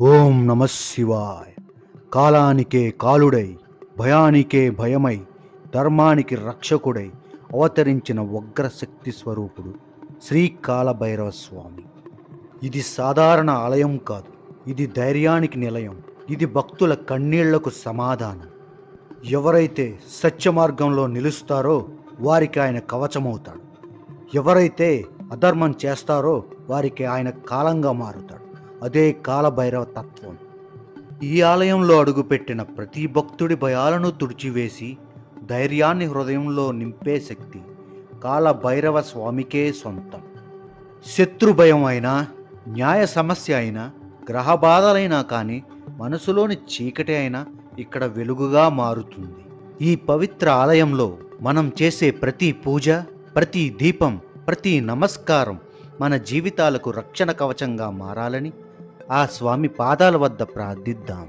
ఓం నమ శివాయ. కాలానికే కాలుడై, భయానికే భయమై, ధర్మానికి రక్షకుడై అవతరించిన ఉగ్ర శక్తి స్వరూపుడు శ్రీ కాలభైరవ స్వామి. ఇది సాధారణ ఆలయం కాదు, ఇది ధైర్యానికి నిలయం. ఇది భక్తుల కన్నీళ్లకు సమాధానం. ఎవరైతే సత్య మార్గంలో నిలుస్తారో వారికి ఆయన కవచమవుతాడు. ఎవరైతే అధర్మం చేస్తారో వారికి ఆయన కాలంగా మారుతాడు. అదే కాలభైరవ తత్వం. ఈ ఆలయంలో అడుగుపెట్టిన ప్రతి భక్తుడి భయాలను తుడిచివేసి ధైర్యాన్ని హృదయంలో నింపే శక్తి కాలభైరవ స్వామికే సొంతం. శత్రు భయం అయినా, న్యాయ సమస్య అయినా, గ్రహ బాధలైనా కానీ మనసులోని చీకటి అయినా ఇక్కడ వెలుగుగా మారుతుంది. ఈ పవిత్ర ఆలయంలో మనం చేసే ప్రతి పూజ, ప్రతి దీపం, ప్రతి నమస్కారం మన జీవితాలకు రక్షణ కవచంగా మారాలని ఆ స్వామి పాదాల వద్ద ప్రార్థిద్దాం.